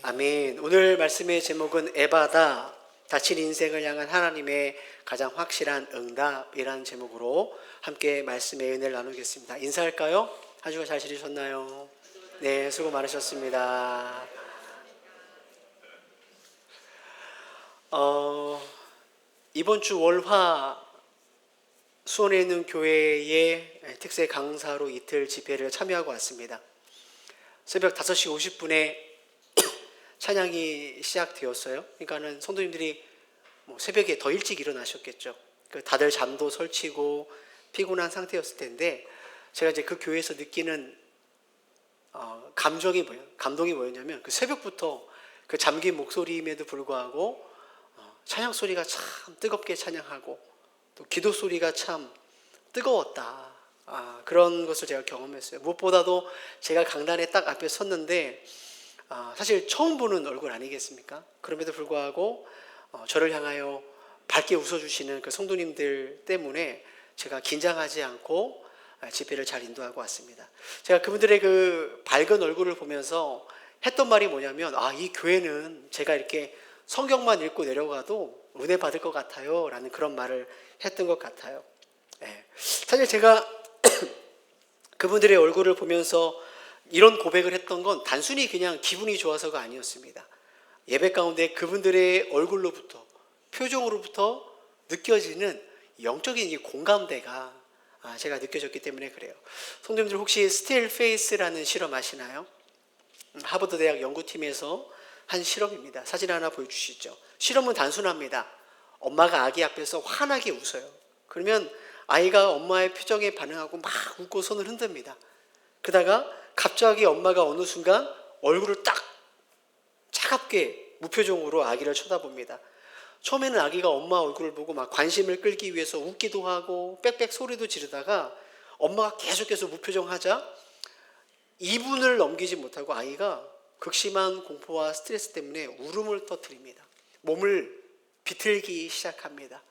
아멘. 오늘 말씀의 제목은 에바다, 다친 인생을 향한 하나님의 가장 확실한 응답이라는 제목으로 함께 말씀의 은혜를 나누겠습니다. 인사할까요? 한 주간 잘 지내셨나요? 네, 수고 많으셨습니다. 이번 주 월화 수원에 있는 교회의 특세 강사로 이틀 집회를 참여하고 왔습니다. 새벽 5시 50분에 찬양이 시작되었어요. 그러니까는 성도님들이 새벽에 더 일찍 일어나셨겠죠. 다들 잠도 설치고 피곤한 상태였을 텐데, 제가 이제 그 교회에서 느끼는 감동이 뭐였냐면, 그 새벽부터 그 잠긴 목소리임에도 불구하고 찬양 소리가 참 뜨겁게 찬양하고 또 기도 소리가 참 뜨거웠다. 그런 것을 제가 경험했어요. 무엇보다도 제가 강단에 딱 앞에 섰는데 사실 처음 보는 얼굴 아니겠습니까? 그럼에도 불구하고 저를 향하여 밝게 웃어주시는 그 성도님들 때문에 제가 긴장하지 않고 집회를 잘 인도하고 왔습니다. 제가 그분들의 그 밝은 얼굴을 보면서 했던 말이 뭐냐면, 이 교회는 제가 이렇게 성경만 읽고 내려가도 은혜 받을 것 같아요 라는 그런 말을 했던 것 같아요. 사실 제가 그분들의 얼굴을 보면서 이런 고백을 했던 건 단순히 그냥 기분이 좋아서가 아니었습니다. 예배 가운데 그분들의 얼굴로부터, 표정으로부터 느껴지는 영적인 이 공감대가 제가 느껴졌기 때문에 그래요. 성도님들 혹시 Still Face라는 실험 아시나요? 하버드 대학 연구팀에서 한 실험입니다. 사진 하나 보여주시죠. 실험은 단순합니다. 엄마가 아기 앞에서 환하게 웃어요. 그러면 아이가 엄마의 표정에 반응하고 막 웃고 손을 흔듭니다. 그러다가 갑자기 엄마가 어느 순간 얼굴을 딱 차갑게 무표정으로 아기를 쳐다봅니다. 처음에는 아기가 엄마 얼굴을 보고 막 관심을 끌기 위해서 웃기도 하고 빽빽 소리도 지르다가 엄마가 계속해서 무표정하자 2분을 넘기지 못하고 아이가 극심한 공포와 스트레스 때문에 울음을 터뜨립니다. 몸을 비틀기 시작합니다.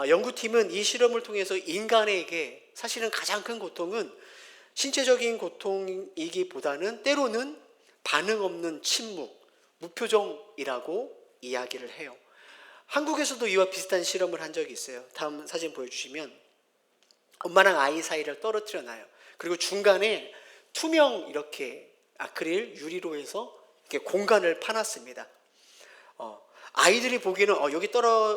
연구팀은 이 실험을 통해서 인간에게 사실은 가장 큰 고통은 신체적인 고통이기보다는 때로는 반응 없는 침묵, 무표정이라고 이야기를 해요. 한국에서도 이와 비슷한 실험을 한 적이 있어요. 다음 사진 보여주시면 엄마랑 아이 사이를 떨어뜨려 놔요. 그리고 중간에 투명 이렇게 아크릴 유리로 해서 이렇게 공간을 파놨습니다. 아이들이 보기에는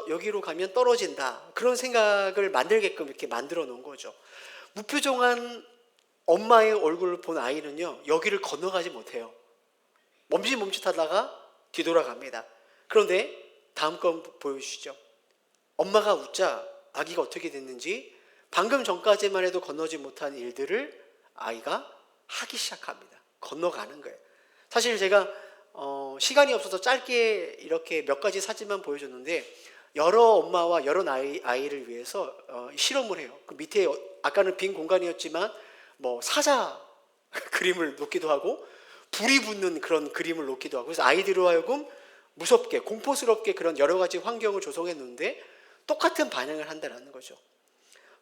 여기로 가면 떨어진다 그런 생각을 만들게끔 이렇게 만들어 놓은 거죠. 무표정한 엄마의 얼굴을 본 아이는요, 여기를 건너가지 못해요. 멈칫멈칫하다가 뒤돌아갑니다. 그런데 다음 건 보여주시죠. 엄마가 웃자 아기가 어떻게 됐는지 방금 전까지만 해도 건너지 못한 일들을 아이가 하기 시작합니다. 건너가는 거예요. 사실 제가 시간이 없어서 짧게 이렇게 몇 가지 사진만 보여줬는데, 여러 엄마와 여러 아이를 위해서 실험을 해요. 그 밑에 아까는 빈 공간이었지만 사자 그림을 놓기도 하고 불이 붙는 그런 그림을 놓기도 하고, 그래서 아이들로 하여금 무섭게 공포스럽게 그런 여러 가지 환경을 조성했는데 똑같은 반응을 한다는 거죠.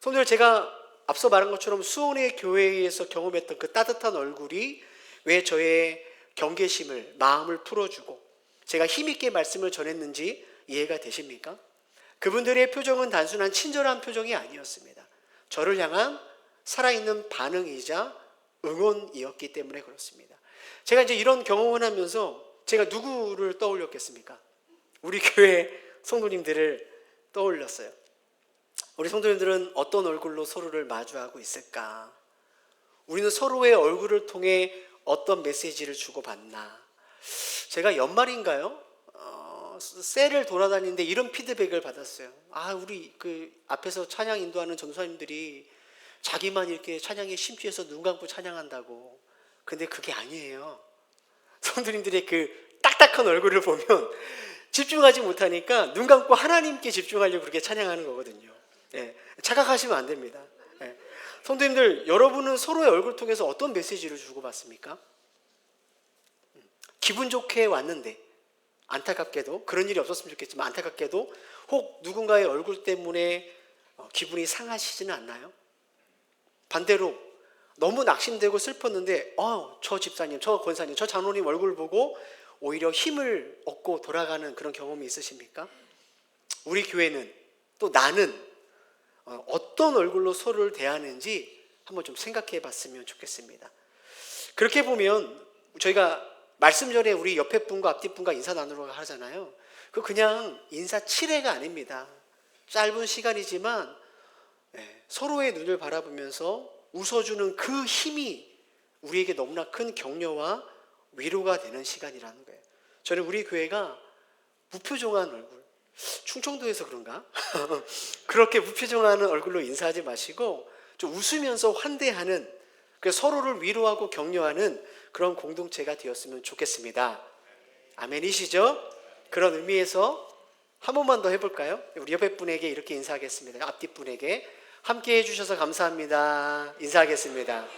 성도들, 제가 앞서 말한 것처럼 수원의 교회에서 경험했던 그 따뜻한 얼굴이 왜 저의 경계심을, 마음을 풀어주고 제가 힘있게 말씀을 전했는지 이해가 되십니까? 그분들의 표정은 단순한 친절한 표정이 아니었습니다. 저를 향한 살아있는 반응이자 응원이었기 때문에 그렇습니다. 제가 이제 이런 경험을 하면서 제가 누구를 떠올렸겠습니까? 우리 교회 성도님들을 떠올렸어요. 우리 성도님들은 어떤 얼굴로 서로를 마주하고 있을까? 우리는 서로의 얼굴을 통해 어떤 메시지를 주고받나? 제가 연말인가요? 셀을 돌아다니는데 이런 피드백을 받았어요. 우리 그 앞에서 찬양 인도하는 전도사님들이 자기만 이렇게 찬양에 심취해서 눈 감고 찬양한다고. 근데 그게 아니에요. 성도님들의 그 딱딱한 얼굴을 보면 집중하지 못하니까 눈 감고 하나님께 집중하려고 그렇게 찬양하는 거거든요. 착각하시면 안 됩니다. 성도님들, 여러분은 서로의 얼굴 통해서 어떤 메시지를 주고받습니까? 기분 좋게 왔는데, 안타깝게도 그런 일이 없었으면 좋겠지만 안타깝게도 혹 누군가의 얼굴 때문에 기분이 상하시지는 않나요? 반대로 너무 낙심되고 슬펐는데 저 집사님, 저 권사님, 저 장로님 얼굴 보고 오히려 힘을 얻고 돌아가는 그런 경험이 있으십니까? 우리 교회는 또 나는 어떤 얼굴로 서로를 대하는지 한번 좀 생각해 봤으면 좋겠습니다. 그렇게 보면 저희가 말씀 전에 우리 옆에 분과 앞뒤 분과 인사 나누러 하잖아요. 그 그냥 인사 칠회가 아닙니다. 짧은 시간이지만 서로의 눈을 바라보면서 웃어주는 그 힘이 우리에게 너무나 큰 격려와 위로가 되는 시간이라는 거예요. 저는 우리 교회가 무표정한 얼굴, 충청도에서 그런가? 그렇게 무표정한 얼굴로 인사하지 마시고 좀 웃으면서 환대하는, 서로를 위로하고 격려하는 그런 공동체가 되었으면 좋겠습니다. 아멘이시죠? 그런 의미에서 한 번만 더 해볼까요? 우리 옆에 분에게 이렇게 인사하겠습니다. 앞뒤 분에게 함께 해주셔서 감사합니다. 인사하겠습니다.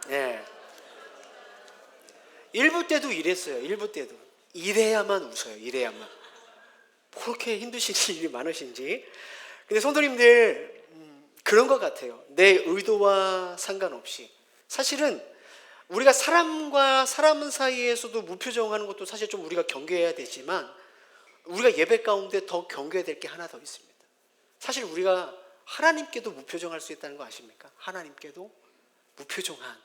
네. 1부 때도 이랬어요. 1부 때도 이래야만 웃어요. 이래야만. 그렇게 힘드신 일이 많으신지. 근데 성도님들 그런 것 같아요. 내 의도와 상관없이 사실은 우리가 사람과 사람 사이에서도 무표정하는 것도 사실 좀 우리가 경계해야 되지만 우리가 예배 가운데 더 경계해야 될 게 하나 더 있습니다. 사실 우리가 하나님께도 무표정할 수 있다는 거 아십니까? 하나님께도 무표정한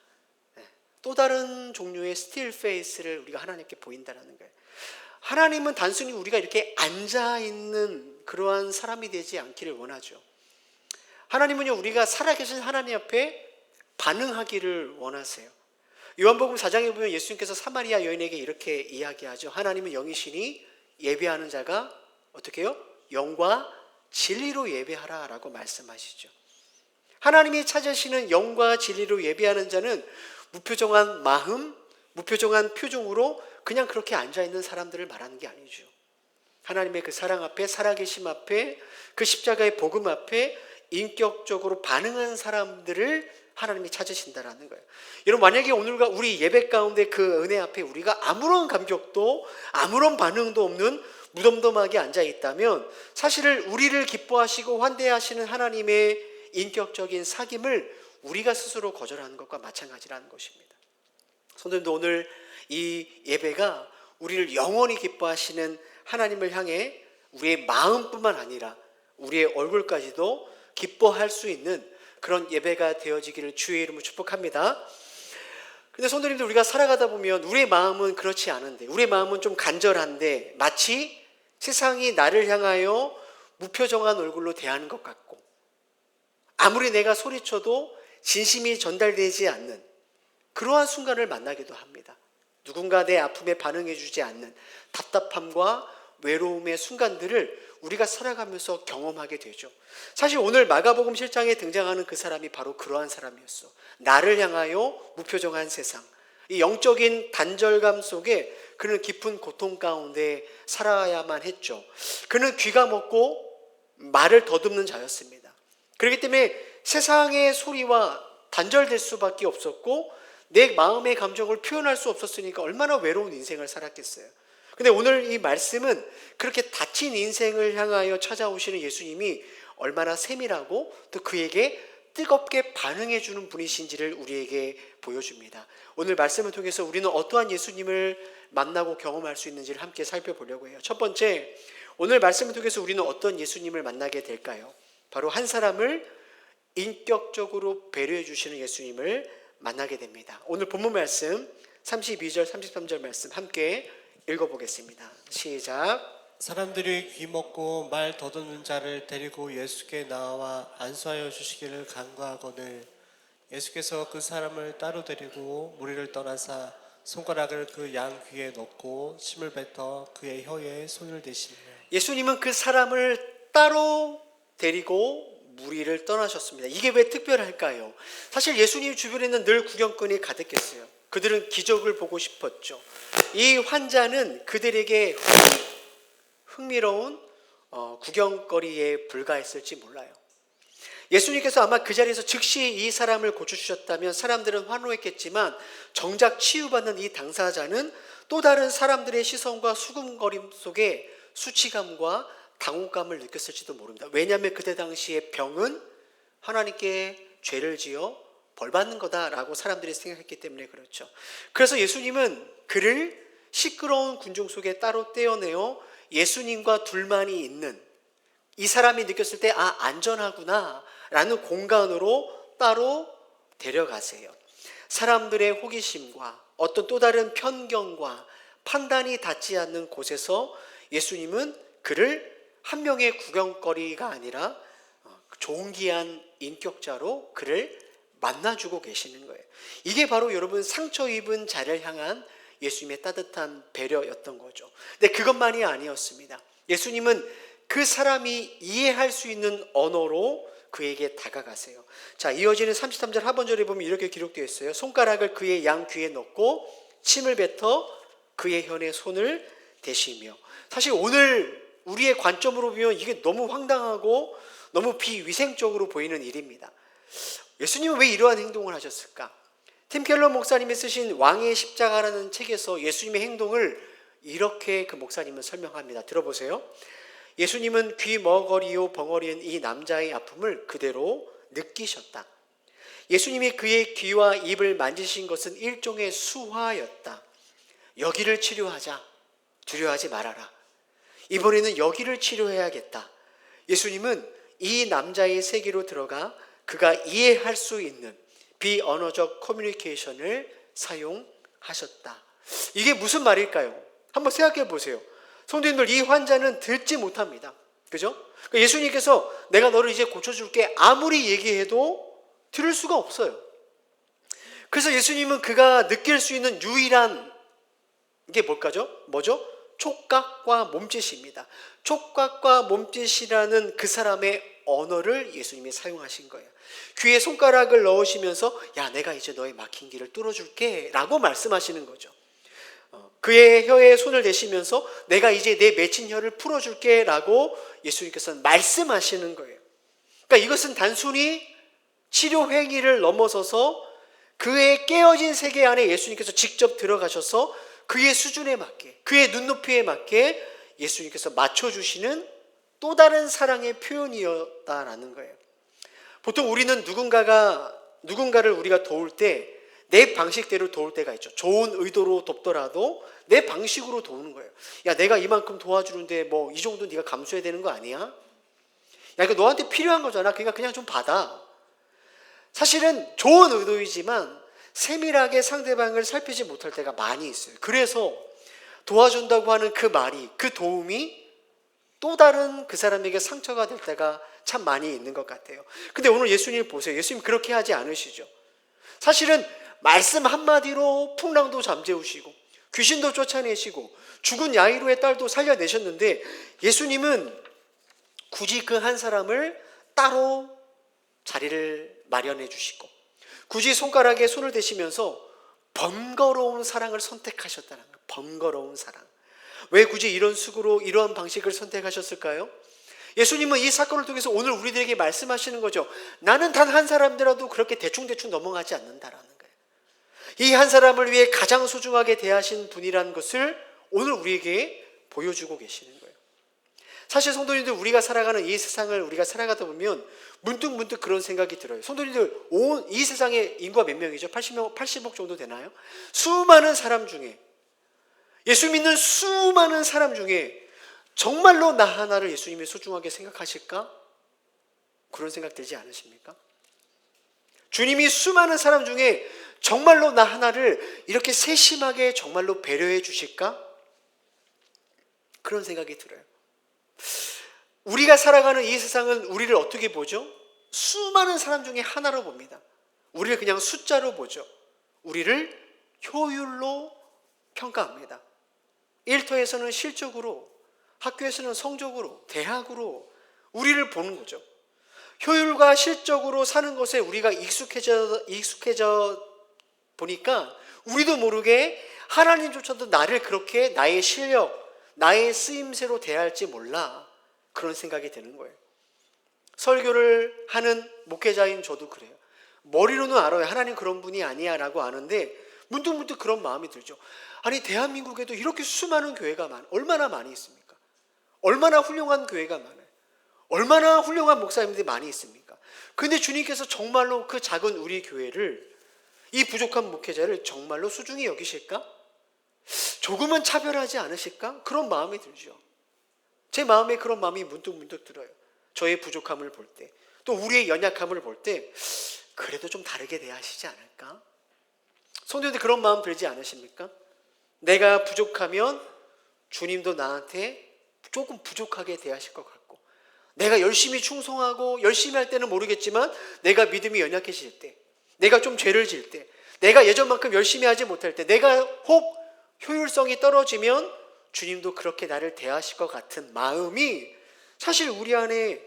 또 다른 종류의 스틸 페이스를 우리가 하나님께 보인다는 거예요. 하나님은 단순히 우리가 이렇게 앉아있는 그러한 사람이 되지 않기를 원하죠. 하나님은요, 우리가 살아계신 하나님 앞에 반응하기를 원하세요. 요한복음 4장에 보면 예수님께서 사마리아 여인에게 이렇게 이야기하죠. 하나님은 영이시니 예배하는 자가 어떻게 해요? 영과 진리로 예배하라 라고 말씀하시죠. 하나님이 찾으시는 영과 진리로 예배하는 자는 무표정한 마음, 무표정한 표정으로 그냥 그렇게 앉아있는 사람들을 말하는 게 아니죠. 하나님의 그 사랑 앞에, 살아계심 앞에, 그 십자가의 복음 앞에 인격적으로 반응한 사람들을 하나님이 찾으신다라는 거예요. 여러분, 만약에 오늘과 우리 예배 가운데 그 은혜 앞에 우리가 아무런 감격도 아무런 반응도 없는 무덤덤하게 앉아 있다면 사실 우리를 기뻐하시고 환대하시는 하나님의 인격적인 사귐을 우리가 스스로 거절하는 것과 마찬가지라는 것입니다. 성도님도 오늘 이 예배가 우리를 영원히 기뻐하시는 하나님을 향해 우리의 마음뿐만 아니라 우리의 얼굴까지도 기뻐할 수 있는 그런 예배가 되어지기를 주의 이름으로 축복합니다. 근데 성도님들, 우리가 살아가다 보면 우리의 마음은 그렇지 않은데, 우리의 마음은 좀 간절한데 마치 세상이 나를 향하여 무표정한 얼굴로 대하는 것 같고, 아무리 내가 소리쳐도 진심이 전달되지 않는 그러한 순간을 만나기도 합니다. 누군가 내 아픔에 반응해 주지 않는 답답함과 외로움의 순간들을 우리가 살아가면서 경험하게 되죠. 사실 오늘 마가복음 7장에 등장하는 그 사람이 바로 그러한 사람이었어. 나를 향하여 무표정한 세상, 이 영적인 단절감 속에 그는 깊은 고통 가운데 살아야만 했죠. 그는 귀가 먹고 말을 더듬는 자였습니다. 그렇기 때문에 세상의 소리와 단절될 수밖에 없었고 내 마음의 감정을 표현할 수 없었으니까 얼마나 외로운 인생을 살았겠어요. 근데 오늘 이 말씀은 그렇게 다친 인생을 향하여 찾아오시는 예수님이 얼마나 세밀하고 또 그에게 뜨겁게 반응해 주는 분이신지를 우리에게 보여줍니다. 오늘 말씀을 통해서 우리는 어떠한 예수님을 만나고 경험할 수 있는지를 함께 살펴보려고 해요. 첫 번째, 오늘 말씀을 통해서 우리는 어떤 예수님을 만나게 될까요? 바로 한 사람을 인격적으로 배려해 주시는 예수님을 만나게 됩니다. 오늘 본문 말씀 32절 33절 말씀 함께 읽어보겠습니다. 시작. 사람들이 귀먹고 말 더듬는 자를 데리고 예수께 나와 안수하여 주시기를 간구하거늘 예수께서 그 사람을 따로 데리고 무리를 떠나사 손가락을 그 양 귀에 넣고 침을 뱉어 그의 혀에 손을 대시며, 예수님은 그 사람을 따로 데리고 무리를 떠나셨습니다. 이게 왜 특별할까요? 사실 예수님 주변에는 늘 구경꾼이 가득했어요. 그들은 기적을 보고 싶었죠. 이 환자는 그들에게 흥미로운 구경거리에 불과했을지 몰라요. 예수님께서 아마 그 자리에서 즉시 이 사람을 고쳐주셨다면 사람들은 환호했겠지만 정작 치유받는 이 당사자는 또 다른 사람들의 시선과 수군거림 속에 수치감과 당혹감을 느꼈을지도 모릅니다. 왜냐하면 그때 당시에 병은 하나님께 죄를 지어 벌 받는 거다라고 사람들이 생각했기 때문에 그렇죠. 그래서 예수님은 그를 시끄러운 군중 속에 따로 떼어내어 예수님과 둘만이 있는, 이 사람이 느꼈을 때 안전하구나 라는 공간으로 따로 데려가세요. 사람들의 호기심과 어떤 또 다른 편견과 판단이 닿지 않는 곳에서 예수님은 그를 한 명의 구경거리가 아니라 존귀한 인격자로 그를 만나주고 계시는 거예요. 이게 바로 여러분 상처 입은 자를 향한 예수님의 따뜻한 배려였던 거죠. 근데 그것만이 아니었습니다. 예수님은 그 사람이 이해할 수 있는 언어로 그에게 다가가세요. 자, 이어지는 33절 하반절에 보면 이렇게 기록되어 있어요. 손가락을 그의 양 귀에 넣고 침을 뱉어 그의 혀에 손을 대시며. 사실 오늘 우리의 관점으로 보면 이게 너무 황당하고 너무 비위생적으로 보이는 일입니다. 예수님은 왜 이러한 행동을 하셨을까? 팀 켈러 목사님이 쓰신 왕의 십자가라는 책에서 예수님의 행동을 이렇게 그 목사님은 설명합니다. 들어보세요. 예수님은 귀 머거리요 벙어리인 이 남자의 아픔을 그대로 느끼셨다. 예수님이 그의 귀와 입을 만지신 것은 일종의 수화였다. 여기를 치료하자. 두려워하지 말아라. 이번에는 여기를 치료해야겠다. 예수님은 이 남자의 세계로 들어가 그가 이해할 수 있는 비언어적 커뮤니케이션을 사용하셨다. 이게 무슨 말일까요? 한번 생각해 보세요. 성도님들, 이 환자는 듣지 못합니다. 그죠? 예수님께서 내가 너를 이제 고쳐줄게 아무리 얘기해도 들을 수가 없어요. 그래서 예수님은 그가 느낄 수 있는 유일한 게 뭐죠? 촉각과 몸짓입니다. 촉각과 몸짓이라는 그 사람의 언어를 예수님이 사용하신 거예요. 귀에 손가락을 넣으시면서 야, 내가 이제 너의 막힌 길을 뚫어줄게 라고 말씀하시는 거죠. 그의 혀에 손을 대시면서 내가 이제 내 맺힌 혀를 풀어줄게 라고 예수님께서는 말씀하시는 거예요. 그러니까 이것은 단순히 치료 행위를 넘어서서 그의 깨어진 세계 안에 예수님께서 직접 들어가셔서 그의 수준에 맞게, 그의 눈높이에 맞게 예수님께서 맞춰주시는 또 다른 사랑의 표현이었다라는 거예요. 보통 우리는 누군가를 우리가 도울 때 내 방식대로 도울 때가 있죠. 좋은 의도로 돕더라도 내 방식으로 도우는 거예요. 야, 내가 이만큼 도와주는데 뭐 이 정도 네가 감수해야 되는 거 아니야? 야, 이거 너한테 필요한 거잖아. 그러니까 그냥 좀 받아. 사실은 좋은 의도이지만 세밀하게 상대방을 살피지 못할 때가 많이 있어요. 그래서 도와준다고 하는 그 말이, 그 도움이 또 다른 그 사람에게 상처가 될 때가 참 많이 있는 것 같아요. 근데 오늘 예수님 보세요. 예수님 그렇게 하지 않으시죠. 사실은 말씀 한마디로 풍랑도 잠재우시고 귀신도 쫓아내시고 죽은 야이로의 딸도 살려내셨는데 예수님은 굳이 그 한 사람을 따로 자리를 마련해 주시고 굳이 손가락에 손을 대시면서 번거로운 사랑을 선택하셨다는 거예요. 번거로운 사랑. 왜 굳이 이런 식으로 이러한 방식을 선택하셨을까요? 예수님은 이 사건을 통해서 오늘 우리들에게 말씀하시는 거죠. 나는 단 한 사람이라도 그렇게 대충대충 넘어가지 않는다라는 거예요. 이 한 사람을 위해 가장 소중하게 대하신 분이라는 것을 오늘 우리에게 보여주고 계시는 거예요. 사실 성도님들, 우리가 살아가는 이 세상을 우리가 살아가다 보면 문득 그런 생각이 들어요. 성도님들, 이 세상에 인구가 몇 명이죠? 80억 정도 되나요? 수많은 사람 중에, 예수 믿는 수많은 사람 중에 정말로 나 하나를 예수님이 소중하게 생각하실까? 그런 생각 들지 않으십니까? 주님이 수많은 사람 중에 정말로 나 하나를 이렇게 세심하게 정말로 배려해 주실까? 그런 생각이 들어요. 우리가 살아가는 이 세상은 우리를 어떻게 보죠? 수많은 사람 중에 하나로 봅니다. 우리를 그냥 숫자로 보죠. 우리를 효율로 평가합니다. 일터에서는 실적으로, 학교에서는 성적으로, 대학으로 우리를 보는 거죠. 효율과 실적으로 사는 것에 우리가 익숙해져 보니까 우리도 모르게 하나님조차도 나를 그렇게 나의 실력, 나의 쓰임새로 대할지 몰라, 그런 생각이 드는 거예요. 설교를 하는 목회자인 저도 그래요. 머리로는 알아요. 하나님 그런 분이 아니야 라고 아는데 문득 그런 마음이 들죠. 아니, 대한민국에도 이렇게 수많은 교회가 얼마나 많이 있습니까? 얼마나 훌륭한 교회가 많아요. 얼마나 훌륭한 목사님들이 많이 있습니까? 근데 주님께서 정말로 그 작은 우리 교회를, 이 부족한 목회자를 정말로 소중히 여기실까? 조금은 차별하지 않으실까? 그런 마음이 들죠. 제 마음에 그런 마음이 문득문득 들어요. 저의 부족함을 볼 때, 또 우리의 연약함을 볼 때 그래도 좀 다르게 대하시지 않을까? 성도님들 그런 마음 들지 않으십니까? 내가 부족하면 주님도 나한테 조금 부족하게 대하실 것 같고, 내가 열심히 충성하고 열심히 할 때는 모르겠지만 내가 믿음이 연약해질 때, 내가 좀 죄를 질 때, 내가 예전만큼 열심히 하지 못할 때, 내가 혹 효율성이 떨어지면 주님도 그렇게 나를 대하실 것 같은 마음이 사실 우리 안에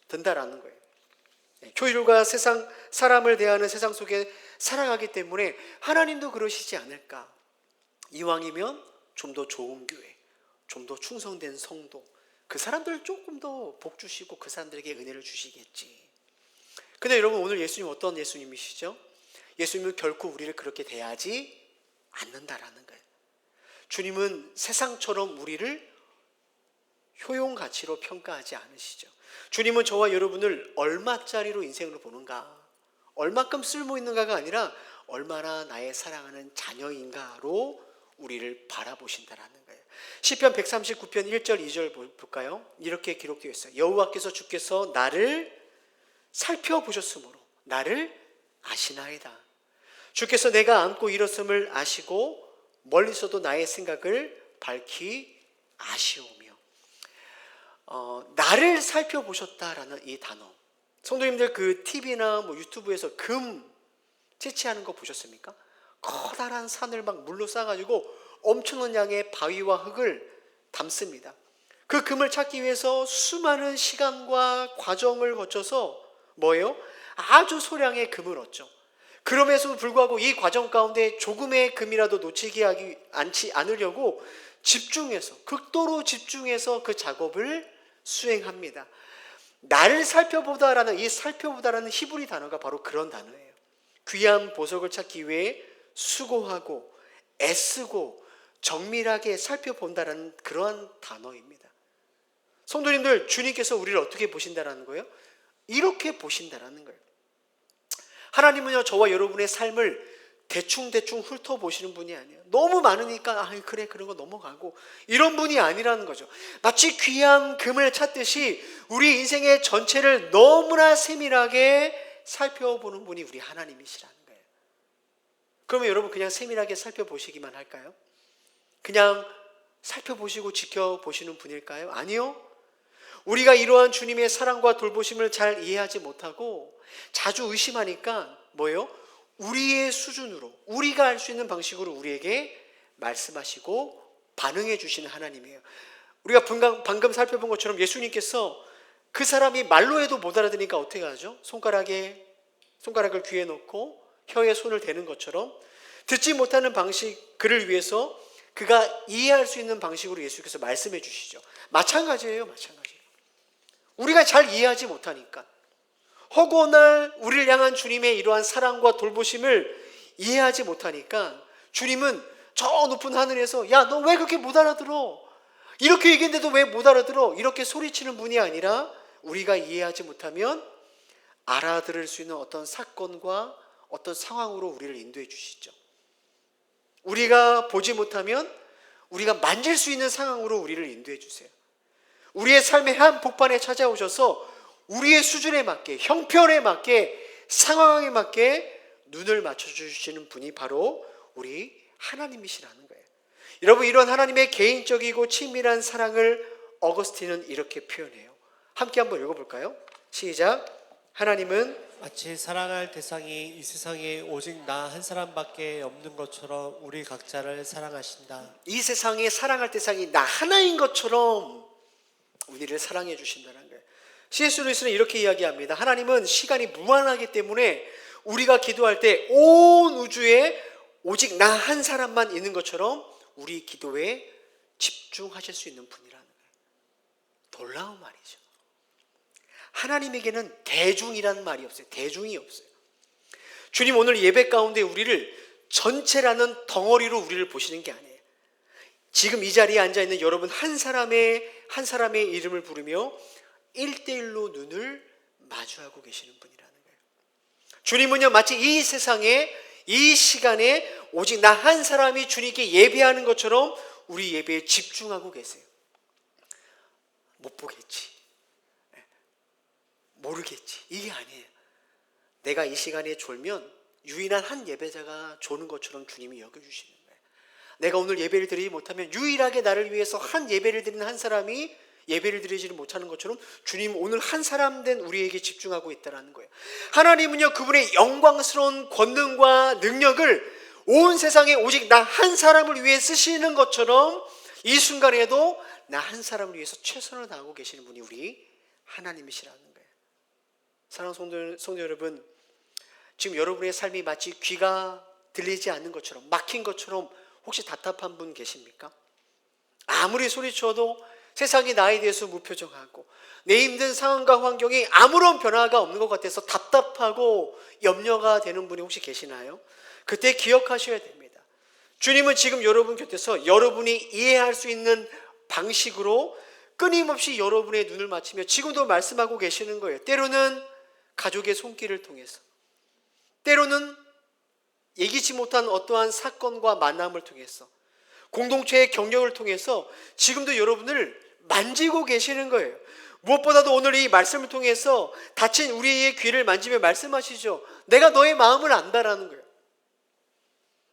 든다라는 거예요. 교율과 세상, 사람을 대하는 세상 속에 살아가기 때문에 하나님도 그러시지 않을까. 이왕이면 좀 더 좋은 교회, 좀 더 충성된 성도, 그 사람들 조금 더 복 주시고 그 사람들에게 은혜를 주시겠지. 근데 여러분, 오늘 예수님 어떤 예수님이시죠? 예수님은 결코 우리를 그렇게 대하지 않는다라는 거예요. 주님은 세상처럼 우리를 효용 가치로 평가하지 않으시죠. 주님은 저와 여러분을 얼마짜리로 인생으로 보는가, 얼마큼 쓸모 있는가가 아니라 얼마나 나의 사랑하는 자녀인가로 우리를 바라보신다라는 거예요. 시편 139편 1절 2절 볼까요? 이렇게 기록되어 있어요. 여호와께서 주께서 나를 살펴보셨으므로 나를 아시나이다. 주께서 내가 앉고 일었음을 아시고 멀리서도 나의 생각을 밝히 아시오며. 나를 살펴보셨다라는 이 단어, 성도님들 그 TV나 뭐 유튜브에서 금 채취하는 거 보셨습니까? 커다란 산을 막 물로 싸가지고 엄청난 양의 바위와 흙을 담습니다. 그 금을 찾기 위해서 수많은 시간과 과정을 거쳐서 뭐예요? 아주 소량의 금을 얻죠. 그럼에도 불구하고 이 과정 가운데 조금의 금이라도 놓치게 하지 않으려고 집중해서, 극도로 집중해서 그 작업을 수행합니다. 나를 살펴보다라는, 이 살펴보다라는 히브리 단어가 바로 그런 단어예요. 귀한 보석을 찾기 위해 수고하고 애쓰고 정밀하게 살펴본다라는 그러한 단어입니다. 성도님들, 주님께서 우리를 어떻게 보신다라는 거예요? 이렇게 보신다라는 거예요. 하나님은요, 저와 여러분의 삶을 대충 훑어보시는 분이 아니에요. 너무 많으니까 그래 그런 거 넘어가고 이런 분이 아니라는 거죠. 마치 귀한 금을 찾듯이 우리 인생의 전체를 너무나 세밀하게 살펴보는 분이 우리 하나님이시라는 거예요. 그러면 여러분 그냥 세밀하게 살펴보시기만 할까요? 그냥 살펴보시고 지켜보시는 분일까요? 아니요. 우리가 이러한 주님의 사랑과 돌보심을 잘 이해하지 못하고 자주 의심하니까 뭐예요? 우리의 수준으로, 우리가 할 수 있는 방식으로 우리에게 말씀하시고 반응해 주시는 하나님이에요. 우리가 방금 살펴본 것처럼 예수님께서 그 사람이 말로 해도 못 알아들으니까 어떻게 하죠? 손가락을 귀에 넣고 혀에 손을 대는 것처럼 듣지 못하는 방식, 그를 위해서 그가 이해할 수 있는 방식으로 예수께서 말씀해 주시죠. 마찬가지예요. 우리가 잘 이해하지 못하니까, 허구날 우리를 향한 주님의 이러한 사랑과 돌보심을 이해하지 못하니까 주님은 저 높은 하늘에서 야, 너 왜 그렇게 못 알아들어? 이렇게 얘기했는데도 왜 못 알아들어? 이렇게 소리치는 분이 아니라 우리가 이해하지 못하면 알아들을 수 있는 어떤 사건과 어떤 상황으로 우리를 인도해 주시죠. 우리가 보지 못하면 우리가 만질 수 있는 상황으로 우리를 인도해 주세요. 우리의 삶의 한 복판에 찾아오셔서 우리의 수준에 맞게, 형편에 맞게, 상황에 맞게 눈을 맞춰주시는 분이 바로 우리 하나님이시라는 거예요. 여러분, 이런 하나님의 개인적이고 친밀한 사랑을 어거스틴은 이렇게 표현해요. 함께 한번 읽어볼까요? 시작. 하나님은 마치 사랑할 대상이 이 세상에 오직 나 한 사람밖에 없는 것처럼 우리 각자를 사랑하신다. 이 세상에 사랑할 대상이 나 하나인 것처럼 우리를 사랑해 주신다는 거예요. C.S. 루이스는 이렇게 이야기합니다. 하나님은 시간이 무한하기 때문에 우리가 기도할 때 온 우주에 오직 나 한 사람만 있는 것처럼 우리 기도에 집중하실 수 있는 분이라는 거예요. 놀라운 말이죠. 하나님에게는 대중이라는 말이 없어요. 대중이 없어요. 주님 오늘 예배 가운데 우리를 전체라는 덩어리로 우리를 보시는 게 아니에요. 지금 이 자리에 앉아있는 여러분 한 사람의 이름을 부르며 1대1로 눈을 마주하고 계시는 분이라는 거예요. 주님은요, 마치 이 세상에, 이 시간에 오직 나 한 사람이 주님께 예배하는 것처럼 우리 예배에 집중하고 계세요. 못 보겠지, 모르겠지, 이게 아니에요. 내가 이 시간에 졸면 유일한 한 예배자가 조는 것처럼 주님이 여겨주시는 거예요. 내가 오늘 예배를 드리지 못하면 유일하게 나를 위해서 한 예배를 드리는 한 사람이 예배를 드리지를 못하는 것처럼 주님 오늘 한 사람 된 우리에게 집중하고 있다는 거예요. 하나님은요, 그분의 영광스러운 권능과 능력을 온 세상에 오직 나 한 사람을 위해 쓰시는 것처럼 이 순간에도 나 한 사람을 위해서 최선을 다하고 계시는 분이 우리 하나님이시라는 거예요. 사랑하는 성도 여러분, 지금 여러분의 삶이 마치 귀가 들리지 않는 것처럼, 막힌 것처럼 혹시 답답한 분 계십니까? 아무리 소리쳐도 세상이 나에 대해서 무표정하고 내 힘든 상황과 환경이 아무런 변화가 없는 것 같아서 답답하고 염려가 되는 분이 혹시 계시나요? 그때 기억하셔야 됩니다. 주님은 지금 여러분 곁에서 여러분이 이해할 수 있는 방식으로 끊임없이 여러분의 눈을 맞추며 지금도 말씀하고 계시는 거예요. 때로는 가족의 손길을 통해서, 때로는 예기치 못한 어떠한 사건과 만남을 통해서, 공동체의 경력을 통해서 지금도 여러분을 만지고 계시는 거예요. 무엇보다도 오늘 이 말씀을 통해서 다친 우리의 귀를 만지며 말씀하시죠. 내가 너의 마음을 안다라는 거예요.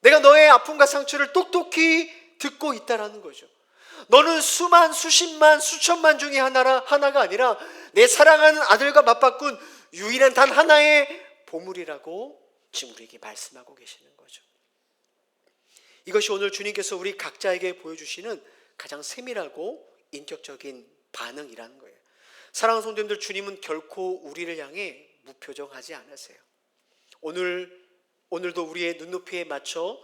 내가 너의 아픔과 상처를 똑똑히 듣고 있다라는 거죠. 너는 수만, 수십만, 수천만 중에 하나가 아니라 내 사랑하는 아들과 맞바꾼 유일한 단 하나의 보물이라고 지금 우리에게 말씀하고 계시는 거죠. 이것이 오늘 주님께서 우리 각자에게 보여주시는 가장 세밀하고 인격적인 반응이라는 거예요. 사랑하는 성도님들, 주님은 결코 우리를 향해 무표정하지 않으세요. 오늘도 우리의 눈높이에 맞춰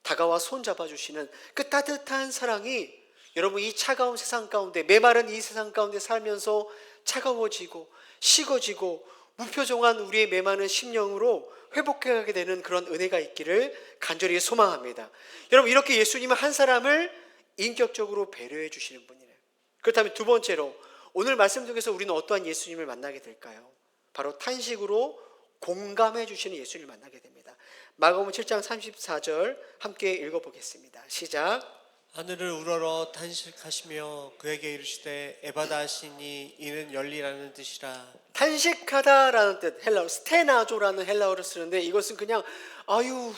다가와 손잡아 주시는 그 따뜻한 사랑이 여러분 이 차가운 세상 가운데, 메마른 이 세상 가운데 살면서 차가워지고 식어지고 무표정한 우리의 메마른 심령으로 회복해가게 되는 그런 은혜가 있기를 간절히 소망합니다. 여러분, 이렇게 예수님은 한 사람을 인격적으로 배려해 주시는 분이래요. 그렇다면 두 번째로 오늘 말씀 중에서 우리는 어떠한 예수님을 만나게 될까요? 바로 탄식으로 공감해 주시는 예수님을 만나게 됩니다. 마가복음 7장 34절 함께 읽어보겠습니다. 시작. 하늘을 우러러 탄식하시며 그에게 이르시되 에바다 하시니 이는 열리라는 뜻이라. 탄식하다라는 뜻, 헬라어 스테나조라는 헬라어를 쓰는데 이것은 그냥 아유,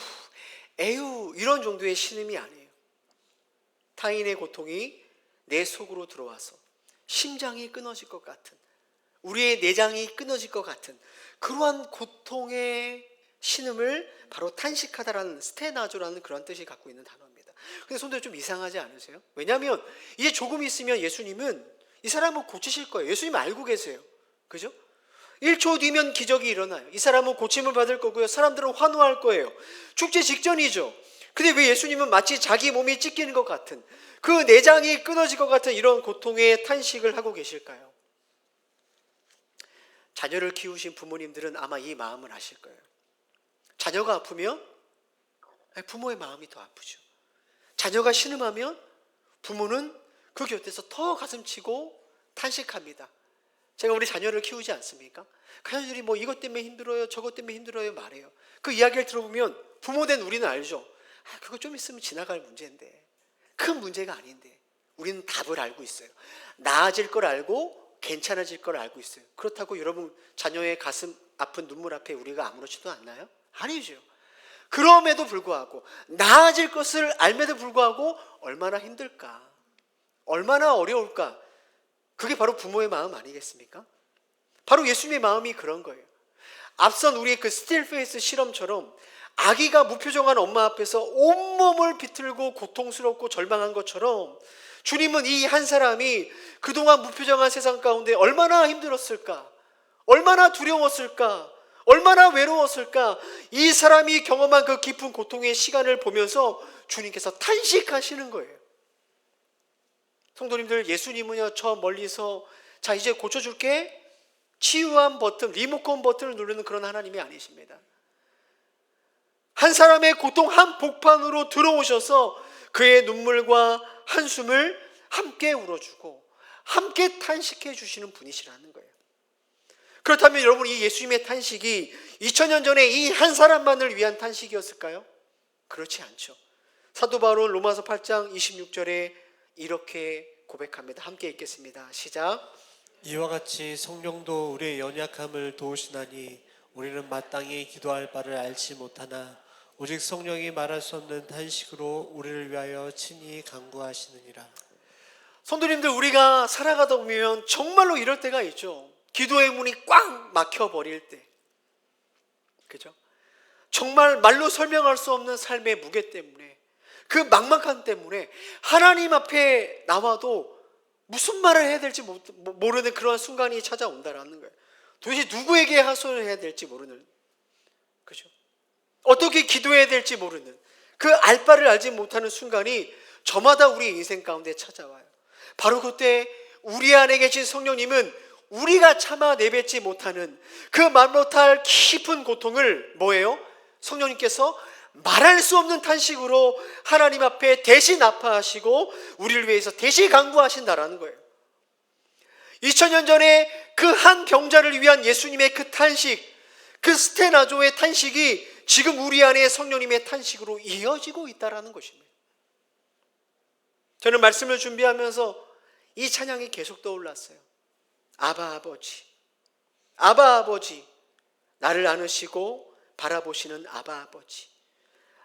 에휴 이런 정도의 신음이 아니에요. 타인의 고통이 내 속으로 들어와서 심장이 끊어질 것 같은, 우리의 내장이 끊어질 것 같은 그러한 고통의 신음을 바로 탄식하다라는 스테나조라는 그런 뜻이 갖고 있는 단어입니다. 근데 손들 좀 이상하지 않으세요? 왜냐하면 이제 조금 있으면 예수님은 이 사람을 고치실 거예요. 예수님 알고 계세요. 그죠? 1초 뒤면 기적이 일어나요. 이 사람은 고침을 받을 거고요. 사람들은 환호할 거예요. 축제 직전이죠. 근데 왜 예수님은 마치 자기 몸이 찢기는 것 같은, 그 내장이 끊어질 것 같은 이런 고통의 탄식을 하고 계실까요? 자녀를 키우신 부모님들은 아마 이 마음을 아실 거예요. 자녀가 아프면 부모의 마음이 더 아프죠. 자녀가 신음하면 부모는 그 곁에서 더 가슴치고 탄식합니다. 제가 우리 자녀를 키우지 않습니까? 자녀들이 뭐 이것 때문에 힘들어요, 저것 때문에 힘들어요 말해요. 그 이야기를 들어보면 부모된 우리는 알죠. 그거 좀 있으면 지나갈 문제인데, 큰 문제가 아닌데 우리는 답을 알고 있어요. 나아질 걸 알고 괜찮아질 걸 알고 있어요. 그렇다고 여러분 자녀의 가슴 아픈 눈물 앞에 우리가 아무렇지도 않나요? 아니죠. 그럼에도 불구하고 나아질 것을 알면도 불구하고 얼마나 힘들까, 얼마나 어려울까. 그게 바로 부모의 마음 아니겠습니까? 바로 예수님의 마음이 그런 거예요. 앞선 우리의 그 스틸페이스 실험처럼 아기가 무표정한 엄마 앞에서 온몸을 비틀고 고통스럽고 절망한 것처럼 주님은 이 한 사람이 그동안 무표정한 세상 가운데 얼마나 힘들었을까, 얼마나 두려웠을까, 얼마나 외로웠을까, 이 사람이 경험한 그 깊은 고통의 시간을 보면서 주님께서 탄식하시는 거예요. 성도님들, 예수님은요 저 멀리서 자 이제 고쳐줄게, 치유한 버튼, 리모컨 버튼을 누르는 그런 하나님이 아니십니다. 한 사람의 고통 한 복판으로 들어오셔서 그의 눈물과 한숨을 함께 울어주고 함께 탄식해 주시는 분이시라는 거예요. 그렇다면 여러분, 이 예수님의 탄식이 2000년 전에 이 한 사람만을 위한 탄식이었을까요? 그렇지 않죠. 사도 바울은 로마서 8장 26절에 이렇게 고백합니다. 함께 읽겠습니다. 시작. 이와 같이 성령도 우리의 연약함을 도우시나니 우리는 마땅히 기도할 바를 알지 못하나 오직 성령이 말할 수 없는 탄식으로 우리를 위하여 친히 간구하시느니라. 성도님들, 우리가 살아가다 보면 정말로 이럴 때가 있죠. 기도의 문이 꽉 막혀버릴 때, 그죠? 정말 말로 설명할 수 없는 삶의 무게 때문에, 그 막막함 때문에 하나님 앞에 나와도 무슨 말을 해야 될지 모르는 그러한 순간이 찾아온다라는 거예요. 도대체 누구에게 하소연을 해야 될지 모르는, 그죠? 어떻게 기도해야 될지 모르는, 그 알바를 알지 못하는 순간이 저마다 우리 인생 가운데 찾아와요. 바로 그때 우리 안에 계신 성령님은 우리가 참아 내뱉지 못하는 그 말 못할 깊은 고통을 뭐예요? 성령님께서 말할 수 없는 탄식으로 하나님 앞에 대신 아파하시고 우리를 위해서 대신 간구하신다라는 거예요. 2000년 전에 그 한 병자를 위한 예수님의 그 탄식, 그 스테나조의 탄식이 지금 우리 안에 성령님의 탄식으로 이어지고 있다라는 것입니다. 저는 말씀을 준비하면서 이 찬양이 계속 떠올랐어요. 아바 아버지, 아바 아버지, 나를 안으시고 바라보시는 아바 아버지,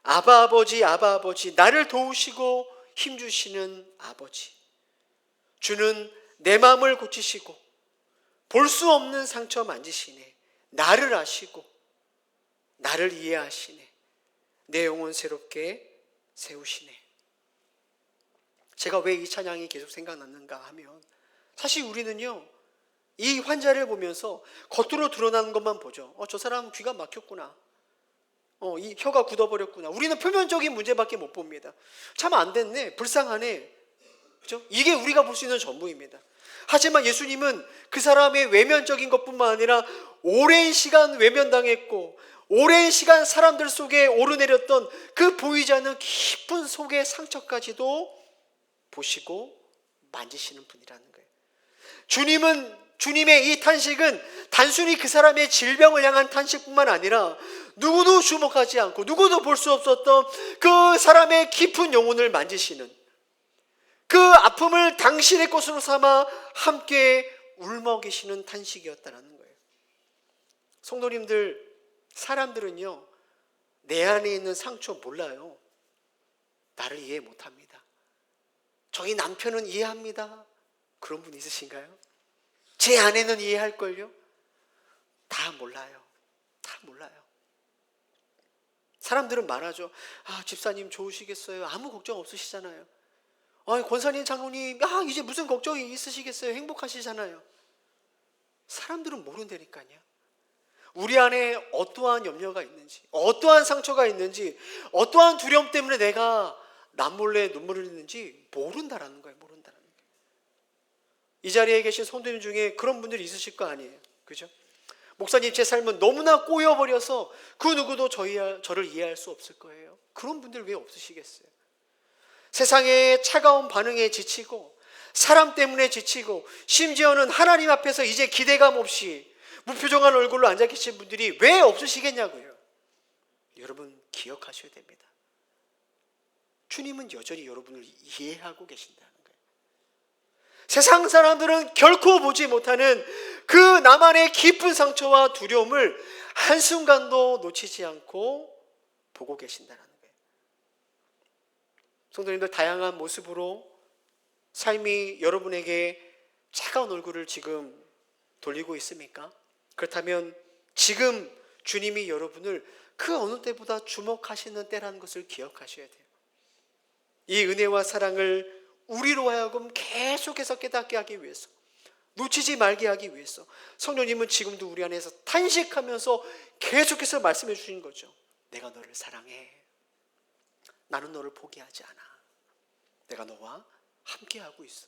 아바 아버지, 아바 아버지, 나를 도우시고 힘주시는 아버지. 주는 내 마음을 고치시고 볼 수 없는 상처 만지시네. 나를 아시고 나를 이해하시네. 내 영혼 새롭게 세우시네. 제가 왜 이 찬양이 계속 생각났는가 하면, 사실 우리는요, 이 환자를 보면서 겉으로 드러나는 것만 보죠. 저 사람 귀가 막혔구나. 이 혀가 굳어버렸구나. 우리는 표면적인 문제밖에 못 봅니다. 참 안 됐네. 불쌍하네. 그죠? 이게 우리가 볼 수 있는 전부입니다. 하지만 예수님은 그 사람의 외면적인 것뿐만 아니라 오랜 시간 외면당했고 오랜 시간 사람들 속에 오르내렸던 그 보이지 않는 깊은 속의 상처까지도 보시고 만지시는 분이라는 거예요. 주님의 이 탄식은 단순히 그 사람의 질병을 향한 탄식뿐만 아니라 누구도 주목하지 않고 누구도 볼 수 없었던 그 사람의 깊은 영혼을 만지시는, 그 아픔을 당신의 것으로 삼아 함께 울먹이시는 탄식이었다는 거예요. 성도님들, 사람들은요, 내 안에 있는 상처 몰라요. 나를 이해 못합니다. 저희 남편은 이해합니다. 그런 분 있으신가요? 제 아내는 이해할걸요? 다 몰라요. 다 몰라요. 사람들은 말하죠. 집사님 좋으시겠어요? 아무 걱정 없으시잖아요. 권사님, 장로님, 이제 무슨 걱정이 있으시겠어요? 행복하시잖아요. 사람들은 모른다니까요. 우리 안에 어떠한 염려가 있는지, 어떠한 상처가 있는지, 어떠한 두려움 때문에 내가 남몰래 눈물을 흘리는지 모른다라는 거예요. 모른다라는 거예요. 이 자리에 계신 성도님 중에 그런 분들이 있으실 거 아니에요. 그죠? 목사님, 제 삶은 너무나 꼬여버려서 그 누구도 저를 이해할 수 없을 거예요. 그런 분들 왜 없으시겠어요? 세상의 차가운 반응에 지치고 사람 때문에 지치고 심지어는 하나님 앞에서 이제 기대감 없이 무표정한 얼굴로 앉아 계신 분들이 왜 없으시겠냐고요. 여러분 기억하셔야 됩니다. 주님은 여전히 여러분을 이해하고 계신다는 거예요. 세상 사람들은 결코 보지 못하는 그 나만의 깊은 상처와 두려움을 한순간도 놓치지 않고 보고 계신다는 거예요. 성도님들, 다양한 모습으로 삶이 여러분에게 차가운 얼굴을 지금 돌리고 있습니까? 그렇다면 지금 주님이 여러분을 그 어느 때보다 주목하시는 때라는 것을 기억하셔야 돼요. 이 은혜와 사랑을 우리로 하여금 계속해서 깨닫게 하기 위해서, 놓치지 말게 하기 위해서 성령님은 지금도 우리 안에서 탄식하면서 계속해서 말씀해 주신 거죠. 내가 너를 사랑해. 나는 너를 포기하지 않아. 내가 너와 함께하고 있어.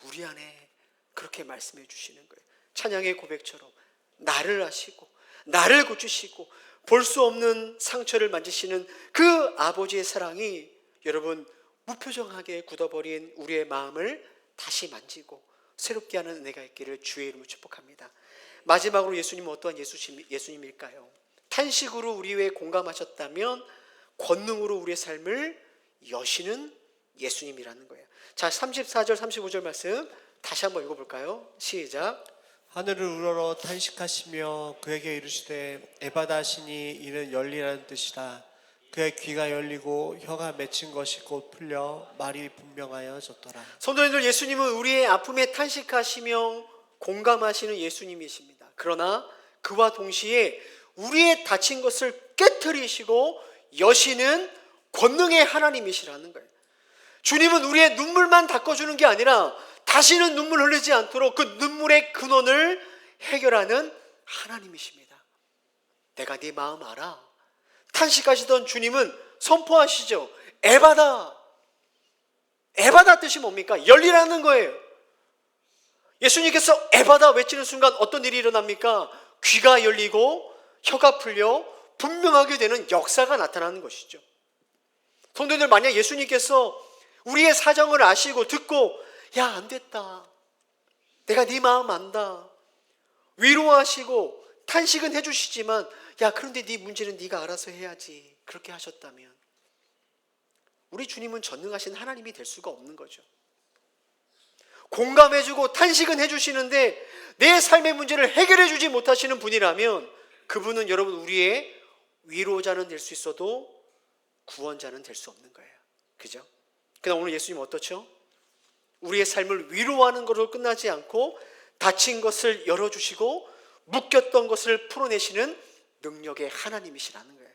우리 안에 그렇게 말씀해 주시는 거예요. 찬양의 고백처럼 나를 아시고 나를 고치시고 볼 수 없는 상처를 만지시는 그 아버지의 사랑이 여러분 무표정하게 굳어버린 우리의 마음을 다시 만지고 새롭게 하는 은혜가 있기를 주의 이름으로 축복합니다. 마지막으로 예수님은 어떠한 예수님일까요? 탄식으로 우리 외에 공감하셨다면 권능으로 우리의 삶을 여시는 예수님이라는 거예요. 자, 34절 35절 말씀 다시 한번 읽어볼까요? 시작. 하늘을 우러러 탄식하시며 그에게 이르시되 에바다 하시니 이는 열리라는 뜻이라. 그의 귀가 열리고 혀가 맺힌 것이 곧 풀려 말이 분명하여졌더라. 성도님들, 예수님은 우리의 아픔에 탄식하시며 공감하시는 예수님이십니다. 그러나 그와 동시에 우리의 다친 것을 깨트리시고 여시는 권능의 하나님이시라는 거예요. 주님은 우리의 눈물만 닦아주는 게 아니라 다시는 눈물 흘리지 않도록 그 눈물의 근원을 해결하는 하나님이십니다. 내가 네 마음 알아. 탄식하시던 주님은 선포하시죠. 에바다. 에바다 뜻이 뭡니까? 열리라는 거예요. 예수님께서 에바다 외치는 순간 어떤 일이 일어납니까? 귀가 열리고 혀가 풀려 분명하게 되는 역사가 나타나는 것이죠. 성도님들, 만약 예수님께서 우리의 사정을 아시고 듣고 야, 안 됐다. 내가 네 마음 안다. 위로하시고 탄식은 해주시지만 야, 그런데 네 문제는 네가 알아서 해야지. 그렇게 하셨다면 우리 주님은 전능하신 하나님이 될 수가 없는 거죠. 공감해주고 탄식은 해주시는데 내 삶의 문제를 해결해주지 못하시는 분이라면 그분은 여러분 우리의 위로자는 될 수 있어도 구원자는 될 수 없는 거예요. 그죠? 그러나 오늘 예수님은 어떻죠? 우리의 삶을 위로하는 것으로 끝나지 않고 다친 것을 열어주시고 묶였던 것을 풀어내시는 능력의 하나님이시라는 거예요.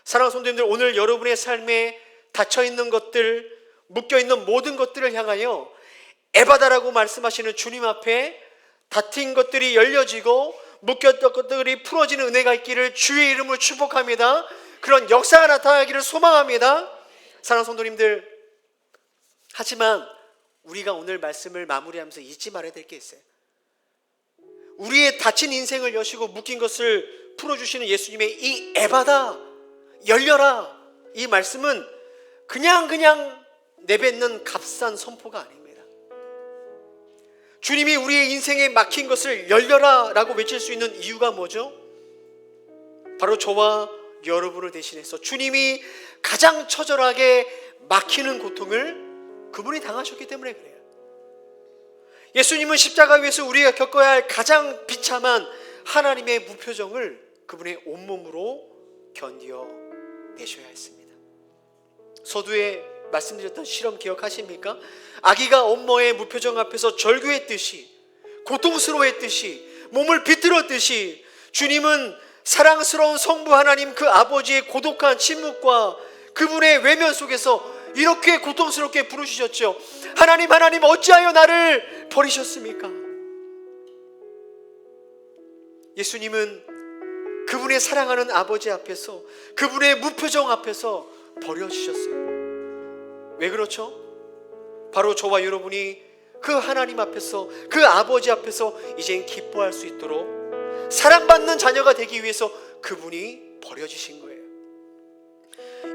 사랑하는 성도님들, 오늘 여러분의 삶에 닫혀있는 것들, 묶여있는 모든 것들을 향하여 에바다라고 말씀하시는 주님 앞에 닫힌 것들이 열려지고 묶였던 것들이 풀어지는 은혜가 있기를 주의 이름으로 축복합니다. 그런 역사가 나타나기를 소망합니다. 사랑하는 성도님들, 하지만 우리가 오늘 말씀을 마무리하면서 잊지 말아야 될 게 있어요. 우리의 다친 인생을 여시고 묶인 것을 풀어주시는 예수님의 이 에바다, 열려라, 이 말씀은 그냥 내뱉는 값싼 선포가 아닙니다. 주님이 우리의 인생에 막힌 것을 열려라 라고 외칠 수 있는 이유가 뭐죠? 바로 저와 여러분을 대신해서 주님이 가장 처절하게 막히는 고통을 그분이 당하셨기 때문에 그래요. 예수님은 십자가 위에서 우리가 겪어야 할 가장 비참한 하나님의 무표정을 그분의 온몸으로 견디어 내셔야 했습니다. 서두에 말씀드렸던 실험 기억하십니까? 아기가 엄마의 무표정 앞에서 절규했듯이, 고통스러워했듯이, 몸을 비틀었듯이 주님은 사랑스러운 성부 하나님 그 아버지의 고독한 침묵과 그분의 외면 속에서 이렇게 고통스럽게 부르시셨죠. 하나님, 하나님, 어찌하여 나를 버리셨습니까? 예수님은 그분의 사랑하는 아버지 앞에서, 그분의 무표정 앞에서 버려지셨어요. 왜 그렇죠? 바로 저와 여러분이 그 하나님 앞에서, 그 아버지 앞에서 이젠 기뻐할 수 있도록 사랑받는 자녀가 되기 위해서 그분이 버려지신 거예요.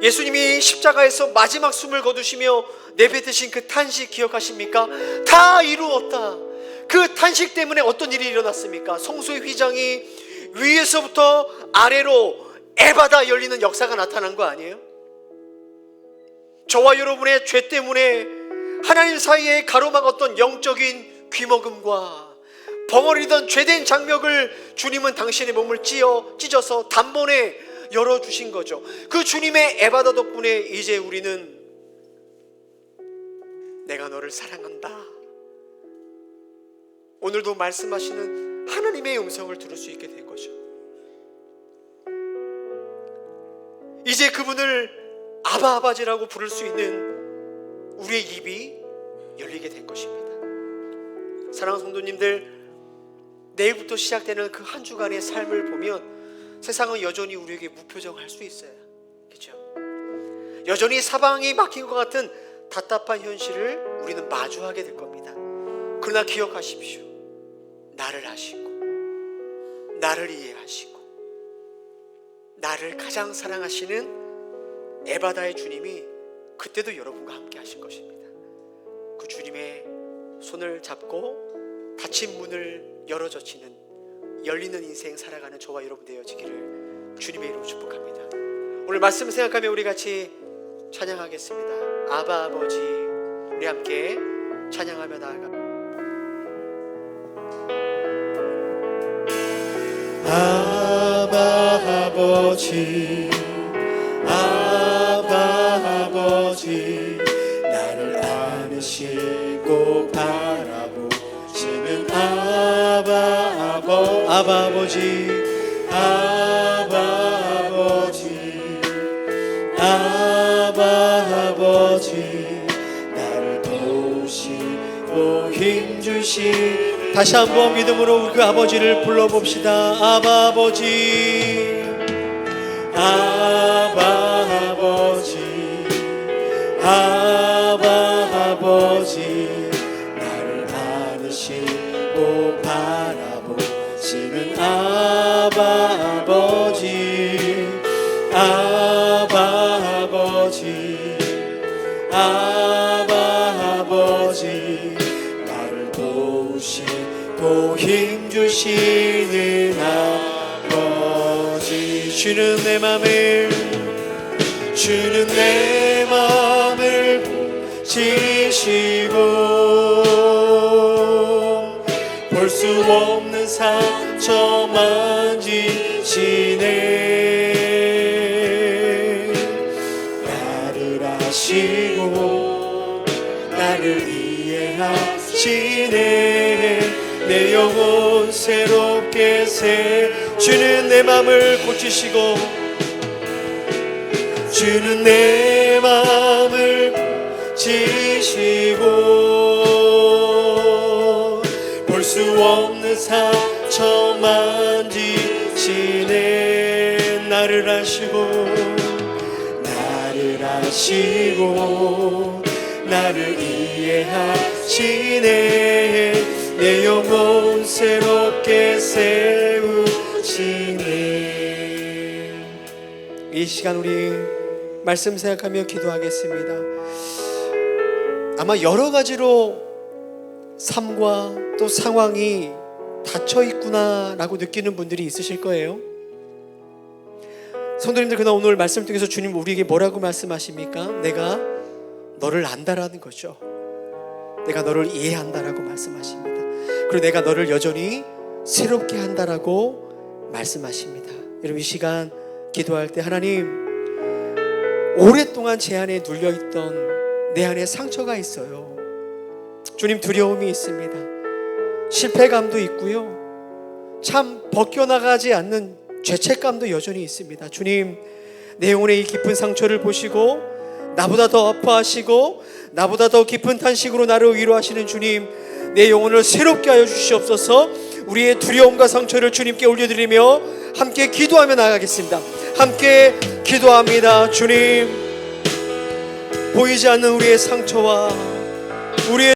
예수님이 십자가에서 마지막 숨을 거두시며 내뱉으신 그 탄식 기억하십니까? 다 이루었다. 그 탄식 때문에 어떤 일이 일어났습니까? 성소의 휘장이 위에서부터 아래로 에바다 열리는 역사가 나타난 거 아니에요? 저와 여러분의 죄 때문에 하나님 사이에 가로막았던 영적인 귀먹음과 벙어리던 죄된 장벽을 주님은 당신의 몸을 찢어서 단번에 열어주신 거죠. 그 주님의 에바다 덕분에 이제 우리는 내가 너를 사랑한다, 오늘도 말씀하시는 하나님의 음성을 들을 수 있게 된 거죠. 이제 그분을 아바 아바지라고 부를 수 있는 우리의 입이 열리게 된 것입니다. 사랑하는 성도님들, 내일부터 시작되는 그 한 주간의 삶을 보면 세상은 여전히 우리에게 무표정할 수 있어요. 그렇죠? 여전히 사방이 막힌 것 같은 답답한 현실을 우리는 마주하게 될 겁니다. 그러나 기억하십시오. 나를 아시고, 나를 이해하시고, 나를 가장 사랑하시는 에바다의 주님이 그때도 여러분과 함께 하실 것입니다. 그 주님의 손을 잡고 닫힌 문을 열어젖히는 열리는 인생 살아가는 저와 여러분 되어지기를 주님의 이름으로 축복합니다. 오늘 말씀 생각하며 우리 같이 찬양하겠습니다. 아바 아버지, 우리 함께 찬양하며 나아가. 아바 아버지, 아바 아버지, 나를 안으시고 바라보시는 아바 아버지, 아바 아버지, 아바 아버지, 나를 도우시고 힘주시. 다시 한번 믿음으로 그 아버지를 불러봅시다. 아바 아버지, 아바 아버지, 아바 아버지, 나를 안으시고 바라보시는 아바 아버지, 아바 아버지, 아바 아버지, 나를 도우시고 힘주시는 아버지. 주는 내 맘을, 주는 내 맘을 지시고 볼 수 없는 상처 만지시네. 나를 아시고 나를 이해하시네. 내 영혼 새롭게 주는 내 맘을 고치시고, 주는 내 맘을 지시고 볼 수 없는 상처 만지시네. 나를 아시고 나를 아시고 나를 이해하시네. 내 영혼 새롭게 세우시네. 이 시간 우리 말씀 생각하며 기도하겠습니다. 아마 여러 가지로 삶과 또 상황이 닫혀 있구나라고 느끼는 분들이 있으실 거예요. 성도님들, 그러나 오늘 말씀 통해서 주님 우리에게 뭐라고 말씀하십니까? 내가 너를 안다라는 거죠. 내가 너를 이해한다라고 말씀하십니다. 그리고 내가 너를 여전히 새롭게 한다라고 말씀하십니다. 여러분, 이 시간 기도할 때 하나님, 오랫동안 제 안에 눌려있던 내 안에 상처가 있어요. 주님, 두려움이 있습니다. 실패감도 있고요, 참 벗겨나가지 않는 죄책감도 여전히 있습니다. 주님, 내 영혼의 이 깊은 상처를 보시고 나보다 더 아파하시고 나보다 더 깊은 탄식으로 나를 위로하시는 주님, 내 영혼을 새롭게 하여 주시옵소서. 우리의 두려움과 상처를 주님께 올려드리며 함께 기도하며 나아가겠습니다. 함께 기도합니다. 주님, 보이지 않는 우리의 상처와 우리의